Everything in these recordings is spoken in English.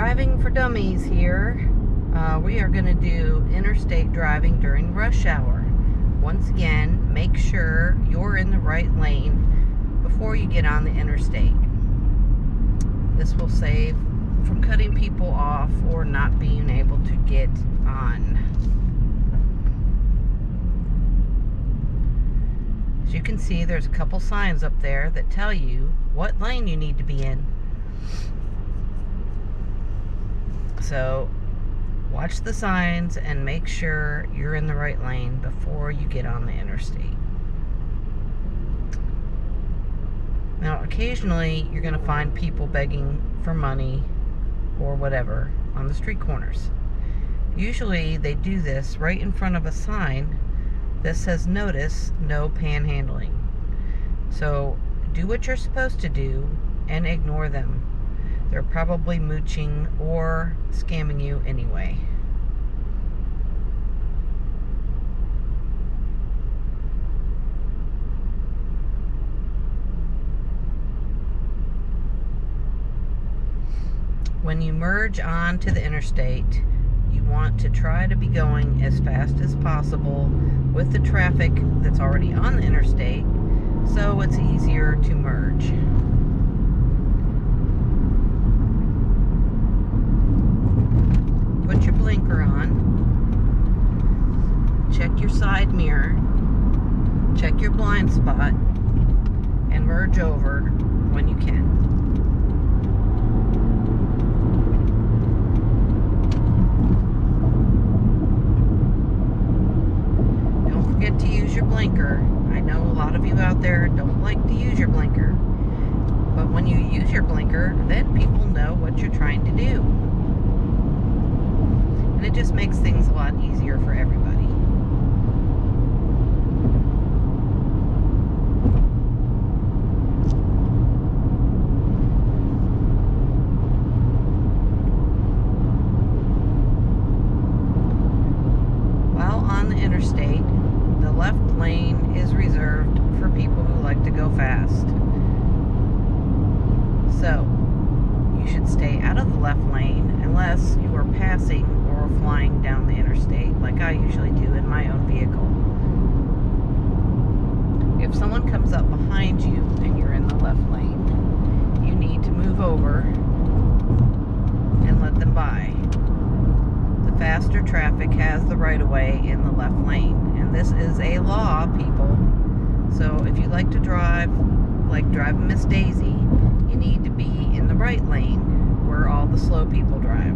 Driving for Dummies here. We are going to do interstate driving during rush hour. Once again, make sure you're in the right lane before you get on the interstate. This will save from cutting people off or not being able to get on. As you can see, there's a couple signs up there that tell you what lane you need to be in. So watch the signs and make sure you're in the right lane before you get on the interstate. Now, occasionally you're going to find people begging for money or whatever on the street corners. Usually they do this right in front of a sign that says notice no panhandling. So do what you're supposed to do and ignore them. They're probably mooching or scamming you anyway. When you merge onto the interstate, you want to try to be going as fast as possible with the traffic that's already on the interstate, so it's easier to merge. Put your blinker on, check your side mirror, check your blind spot, and merge over when you can. Don't forget to use your blinker. I know a lot of you out there don't like to use your blinker, but when you use your blinker, then people know what you're trying to do. And it just makes things a lot easier for everybody. While on the interstate, the left lane is reserved for people who like to go fast. So, you should stay out of the left lane unless you are passing or flying down the interstate, like I usually do in my own vehicle. If someone comes up behind you and you're in the left lane, you need to move over and let them by. The faster traffic has the right of way in the left lane, and this is a law, people. So if you like to drive like driving Miss Daisy, you need to be in the right lane where all the slow people drive.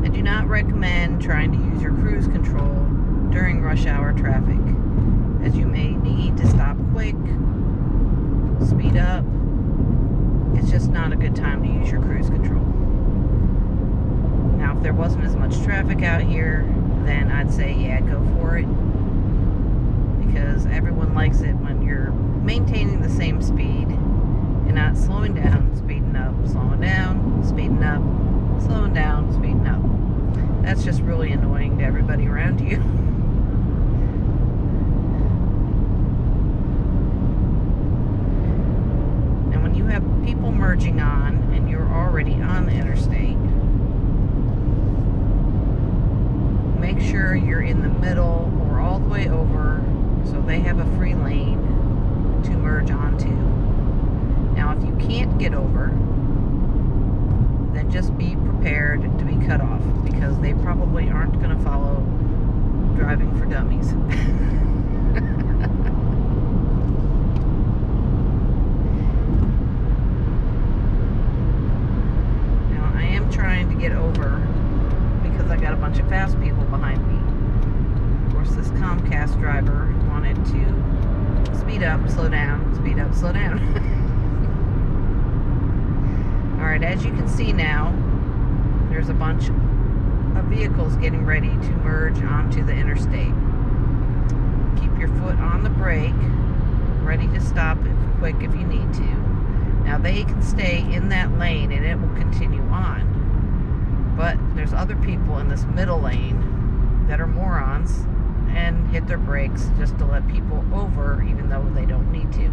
I do not recommend trying to use your cruise control during rush hour traffic, as you may need to stop quick, speed up. It's just not a good time to use your cruise control. Now, if there wasn't as much traffic out here, then I'd say, yeah, go for it. Because everyone likes it when you're maintaining the same speed and not slowing down, speeding up, slowing down, speeding up, slowing down, speeding up. That's just really annoying to everybody around you. People merging on and you're already on the interstate, make sure you're in the middle or all the way over so they have a free lane to merge onto. Now, if you can't get over, then just be prepared to be cut off, because they probably aren't going to follow Driving for Dummies. Trying to get over because I got a bunch of fast people behind me. Of course, this Comcast driver wanted to speed up, slow down, speed up, slow down. Alright, as you can see now, there's a bunch of vehicles getting ready to merge onto the interstate. Keep your foot on the brake, ready to stop quick if you need to. Now they can stay in that lane and it will continue on. But there's other people in this middle lane that are morons and hit their brakes just to let people over, even though they don't need to.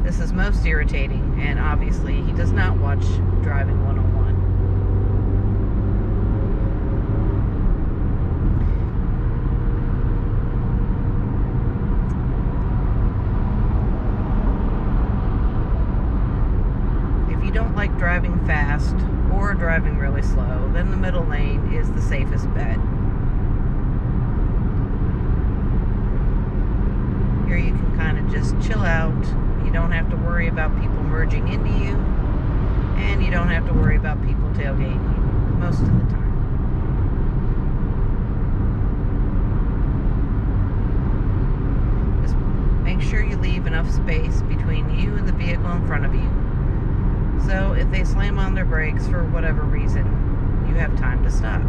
This is most irritating, and obviously he does not watch Driving 101. If you don't like driving fast or driving really slow, then the middle lane is the safest bet. Here you can kind of just chill out. You don't have to worry about people merging into you, and you don't have to worry about people tailgating you most of the time. Just make sure you leave enough space between you and the vehicle in front of you, so if they slam on their brakes for whatever reason, you have time to stop.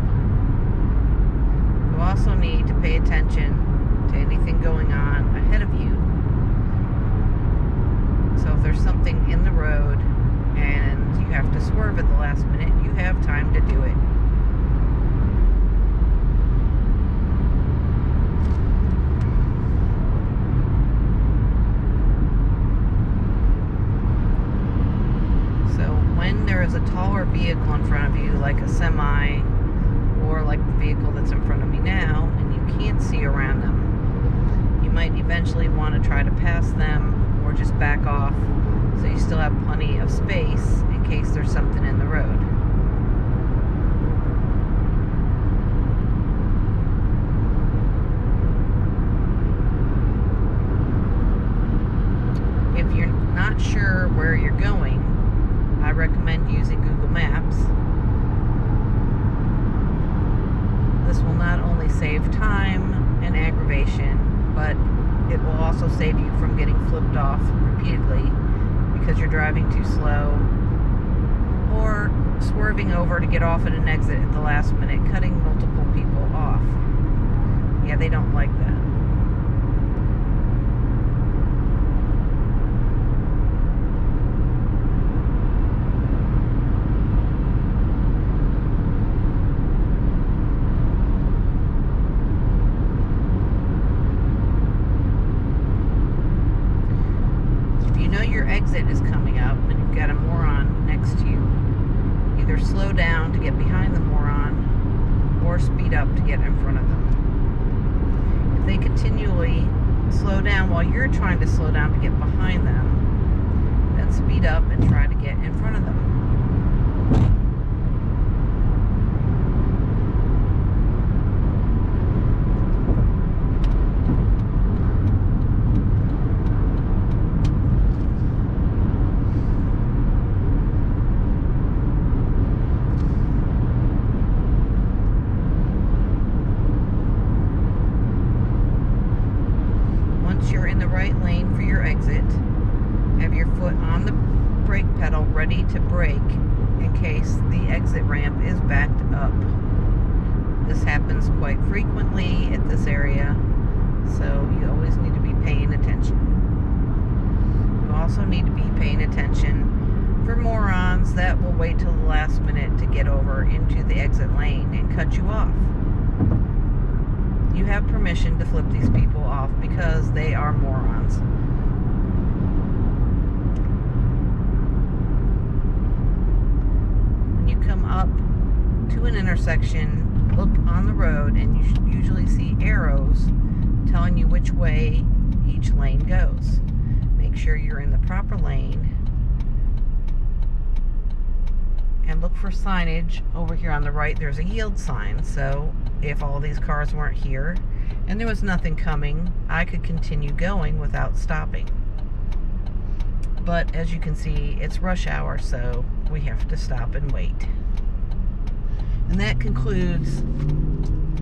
You also need to pay attention to anything going on ahead of you. So if there's something in the road and you have to swerve at the last minute, you have time to do it. So when there is a taller vehicle in front of you, like a semi or like the vehicle that's in front of me now, and you can't see around them, you might eventually want to try to pass them or just back off so you still have plenty of space in case there's something in the road. If you're not sure where you're going, I recommend using Google Maps. This will not only save time and aggravation, but it will also save you from getting flipped off repeatedly because you're driving too slow, or swerving over to get off at an exit at the last minute, cutting multiple people off. Yeah, they don't like that. Your exit is coming up and you've got a moron next to you, either slow down to get behind the moron or speed up to get in front of them. If they continually slow down while you're trying to slow down to get behind them, then speed up and try to get in front of them. You're in the right lane for your exit, have your foot on the brake pedal ready to brake in case the exit ramp is backed up. This happens quite frequently at this area, so you always need to be paying attention. You also need to be paying attention for morons that will wait till the last minute to get over into the exit lane and cut you off. You have permission to flip these people off because they are morons. When you come up to an intersection, look on the road and you usually see arrows telling you which way each lane goes. Make sure you're in the proper lane and look for signage. Over here on the right there's a yield sign, so if all these cars weren't here and there was nothing coming, I could continue going without stopping. But as you can see, it's rush hour, so we have to stop and wait. And that concludes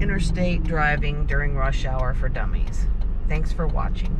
Interstate Driving during rush hour for dummies. Thanks for watching.